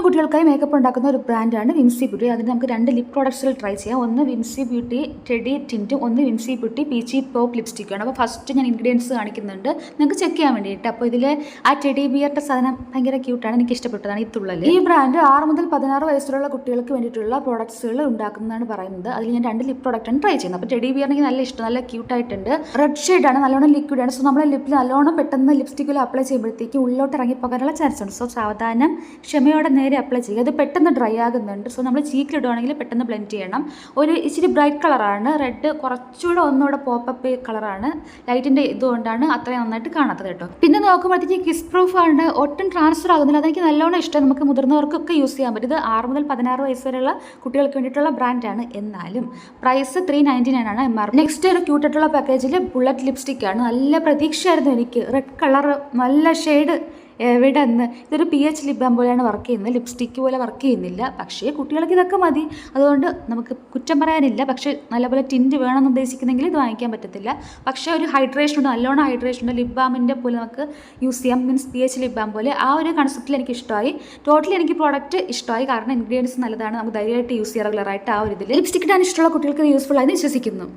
കുട്ടികൾക്കായി മേക്കപ്പ് ഉണ്ടാക്കുന്ന ഒരു ബ്രാൻഡാണ് വിംസി ബ്യൂട്ടി. അതിന് നമുക്ക് 2 ലിപ് പ്രോഡക്ട്സുകൾ ട്രൈ ചെയ്യാം. ഒന്ന് വിംസി ബ്യൂട്ടി ടെഡി ടിൻറ്റും, ഒന്ന് വിംസി ബ്യൂട്ടി പീച്ചി പോപ്പ് ലിപ്സ്റ്റിക്കാണ്. അപ്പോൾ ഫസ്റ്റ് ഞാൻ ഇൻഗ്രീഡിയൻസ് കാണിക്കുന്നുണ്ട് നിങ്ങൾക്ക് ചെക്ക് ചെയ്യാൻ വേണ്ടിയിട്ട്. അപ്പോൾ ഇതിൽ ആ ടെഡി ബിയറിൻ്റെ സാധനം ഭയങ്കര ക്യൂട്ടാണ്, എനിക്ക് ഇഷ്ടപ്പെട്ടതാണ് ഈ തുള്ളൽ. ഈ ബ്രാൻഡ് 6 മുതൽ 16 വയസ്സുള്ള കുട്ടികൾക്ക് വേണ്ടിയിട്ടുള്ള പ്രോഡക്ട്സുകൾ ഉണ്ടാക്കുന്നതാണ് പറയുന്നത്. അതിൽ ഞാൻ 2 ലിപ് പ്രോഡക്റ്റാണ് ട്രൈ ചെയ്യുന്നത്. അപ്പോൾ ടെഡി ബിയർ എനിക്ക് നല്ല ഇഷ്ടം, നല്ല ക്യൂട്ടായിട്ടുണ്ട്. റെഡ് ഷെയ്ഡാണ്, നല്ലോണം ലിക്വിഡാണ്. സോ നമ്മളെ ലിപ്പിൽ നല്ലോണം പെട്ടെന്ന് ലിപ്സ്റ്റിക്കിൽ അപ്ലൈ ചെയ്യുമ്പോഴത്തേക്ക് ഉള്ളിലോട്ട് ഇറങ്ങി പോകാനുള്ള ചാൻസ് ഉണ്ട്. സോ സാവധാനം ക്ഷമയോടെ നേരെ അപ്ലൈ ചെയ്യുക. അത് പെട്ടെന്ന് ഡ്രൈ ആകുന്നുണ്ട്. സോ നമ്മൾ ചീക്കിലിടുവാണെങ്കിൽ പെട്ടെന്ന് ബ്ലെൻഡ് ചെയ്യണം. ഒരു ഇച്ചിരി ബ്രൈറ്റ് കളറാണ് റെഡ്, കുറച്ചുകൂടെ ഒന്നുകൂടെ പോപ്പപ്പ് കളറാണ്. ലൈറ്റിൻ്റെ ഇതുകൊണ്ടാണ് അത്രയും നന്നായിട്ട് കാണാത്തത് കേട്ടോ. പിന്നെ നോക്കുമ്പോഴത്തേക്ക് കിസ് പ്രൂഫ് ആണ്, ഒട്ടും ട്രാൻസ്ഫർ ആകുന്നില്ല. അതെനിക്ക് നല്ലോണം ഇഷ്ടം. നമുക്ക് മുതിർന്നവർക്കൊക്കെ യൂസ് ചെയ്യാൻ പറ്റും. ഇത് 6 മുതൽ 16 വയസ്സ് വരെയുള്ള കുട്ടികൾക്ക് വേണ്ടിയിട്ടുള്ള ബ്രാൻഡാണ്. എന്നാലും പ്രൈസ് 399 ആണ് MRP. നെക്സ്റ്റ് ഒരു ക്യൂട്ടായിട്ടുള്ള പാക്കേജിൽ ബുള്ളറ്റ് ലിപ്സ്റ്റിക് ആണ്. നല്ല പ്രതീക്ഷയായിരുന്നു എനിക്ക്. റെഡ് കളർ നല്ല ഷെയ്ഡ് എവിടെ നിന്ന്. ഇതൊരു PH ലിപ് ബാം പോലെയാണ് വർക്ക് ചെയ്യുന്നത്, ലിപ്സ്റ്റിക്ക് പോലെ വർക്ക് ചെയ്യുന്നില്ല. പക്ഷേ കുട്ടികൾക്ക് ഇതൊക്കെ മതി, അതുകൊണ്ട് നമുക്ക് കുറ്റം പറയാനില്ല. പക്ഷേ നല്ലപോലെ ടിൻറ്റ് വേണമെന്ന് ഉദ്ദേശിക്കുന്നെങ്കിൽ ഇത് വാങ്ങിക്കാൻ പറ്റത്തില്ല. പക്ഷേ ഒരു ഹൈഡ്രേഷൻ ഉണ്ട്, നല്ലോണം ഹൈഡ്രേഷൻ ഉണ്ട്. ലിപ് ബാമിൻ്റെ പോലെ നമുക്ക് യൂസ് ചെയ്യാം, മീൻസ് PH ലിപ് ബാം പോലെ. ആ ഒരു കൺസെപ്റ്റിൽ എനിക്ക് ഇഷ്ടമായി. ടോട്ടലി എനിക്ക് പ്രോഡക്റ്റ് ഇഷ്ടമായി, കാരണം ഇൻഗ്രീഡിയൻസ് നല്ലതാണ്, നമുക്ക് ധൈര്യമായിട്ട് യൂസ് ചെയ്യാം റെഗുലറായിട്ട്. ആ ഒരു ഇതിൽ ലിപ്സ്റ്റിക്ക് ഇടാൻ ഇഷ്ടമുള്ള കുട്ടികൾക്ക് യൂസ്ഫുൾ ആയി വിശ്വസിക്കുന്നു.